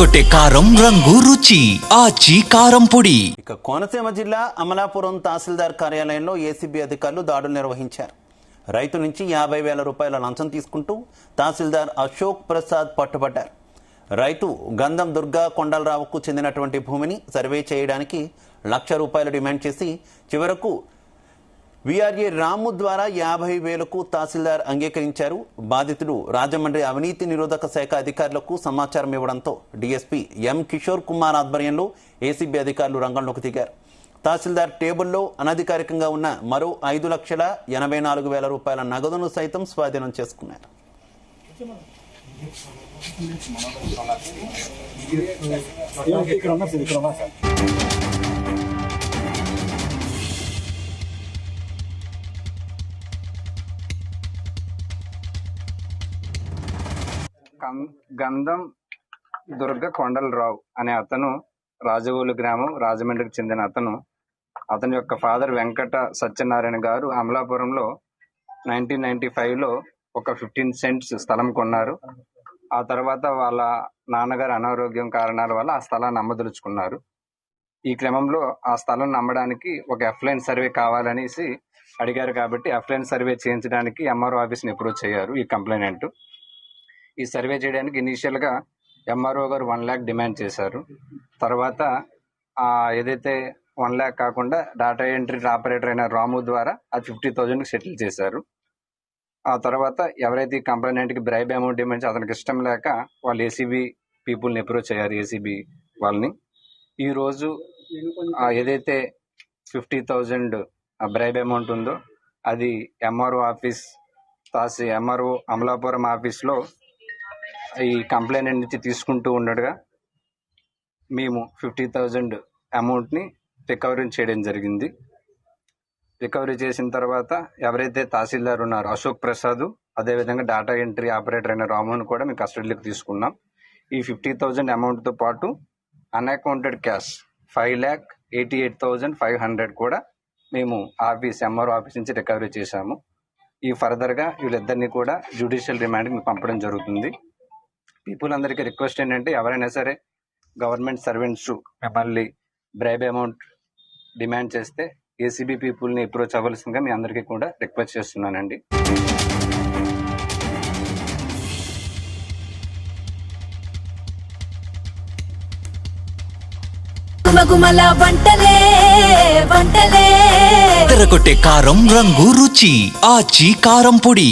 ఎర్రగొట్టే కారం రంగు రుచి ఆచి కారం పొడి. ఇక కోనసీమ జిల్లా అమలాపురం తహసీల్దార్ కార్యాలయంలో ఏసీబీ అధికారులు దాడులు నిర్వహించారు. రైతు నుంచి 50,000 రూపాయల లంచం తీసుకుంటూ తహసీల్దార్ అశోక్ ప్రసాద్ పట్టుబడ్డారు. రైతు గంధం దుర్గా కొండలరావుకు చెందినటువంటి భూమిని సర్వే చేయడానికి ₹1,00,000 డిమాండ్ చేసి చివరకు వీఆర్ఏ రాము ద్వారా 50,000కు తహసీల్దార్ అంగీకరించారు. బాధితుడు రాజమండ్రి అవినీతి నిరోధక శాఖ అధికారులకు సమాచారం ఇవ్వడంతో డీఎస్పీ ఎం కిషోర్ కుమార్ ఆధ్వర్యంలో ఏసీబీ అధికారులు రంగంలోకి దిగారు. తహసీల్దార్ టేబుల్లో అనధికారికంగా ఉన్న మరో ₹5,84,000 నగదును సైతం స్వాధీనం చేసుకున్నారు. గంధం దుర్గ కొండలరావు అనే అతను రాజవోలు గ్రామం రాజమండ్రికి చెందిన అతని యొక్క ఫాదర్ వెంకట సత్యనారాయణ గారు అమలాపురంలో 1995లో ఒక 15 సెంట్స్ స్థలం కొన్నారు. ఆ తర్వాత వాళ్ళ నాన్నగారు అనారోగ్యం కారణాల వల్ల ఆ స్థలాన్ని అమ్మదలుచుకున్నారు. ఈ క్రమంలో ఆ స్థలం అమ్మడానికి ఒక ఎఫ్లైన్ సర్వే కావాలనేసి అడిగారు. కాబట్టి ఎఫ్లైన్ సర్వే చేయించడానికి ఎంఆర్ఓ ఆఫీస్ని అప్రోచ్ అయ్యారు ఈ కంప్లైనెంట్. ఈ సర్వే చేయడానికి ఇనీషియల్గా ఎంఆర్ఓ గారు 1 lakh డిమాండ్ చేశారు. తర్వాత ఏదైతే 1 lakh కాకుండా డేటా ఎంట్రీ ఆపరేటర్ అయిన రాము ద్వారా అది 50,000కి సెటిల్ చేశారు. ఆ తర్వాత ఎవరైతే ఈ కంప్లైనెంట్కి బ్రైబ్ అమౌంట్ డిమాండ్ అతనికి ఇష్టం లేక వాళ్ళు ఏసీబీ పీపుల్ని అప్రోచ్ అయ్యారు. ఏసీబీ వాళ్ళని ఈరోజు ఏదైతే 50,000 బ్రైబ్ అమౌంట్ ఉందో అది ఎంఆర్ఓ ఆఫీస్ ఎంఆర్ఓ అమలాపురం ఆఫీస్లో ఈ కంప్లైంట్ నుంచి తీసుకుంటూ ఉండగా మేము 50,000 అమౌంట్ని రికవరీ చేయడం జరిగింది. రికవరీ చేసిన తర్వాత ఎవరైతే తహసీల్దార్ ఉన్నారో అశోక్ ప్రసాద్, అదేవిధంగా డేటా ఎంట్రీ ఆపరేటర్ అయిన రామును కూడా మేము కస్టడీలోకి తీసుకున్నాం. ఈ 50,000 అమౌంట్తో పాటు అన్అకౌంటెడ్ క్యాష్ 5,88,500 కూడా మేము ఎంఆర్ఓ ఆఫీస్ నుంచి రికవరీ చేశాము. ఈ ఫర్దర్గా వీళ్ళిద్దరినీ కూడా జ్యుడిషియల్ రిమాండ్కి పంపడం జరుగుతుంది. పీపుల్ అందరికీ రిక్వెస్ట్ ఏంటంటే ఎవరైనా సరే గవర్నమెంట్ సర్వెంట్స్ మిమ్మల్ని బ్రైబ్ అమౌంట్ డిమాండ్ చేస్తే ఏసీబీ పీపుల్ని అప్రోచ్ అవ్వాల్సిందిగా మీ అందరికీ కూడా రిక్వెస్ట్ చేస్తున్నానండి. ఎర్రగొట్టే కారం రంగు రుచి ఆచి కారం పొడి.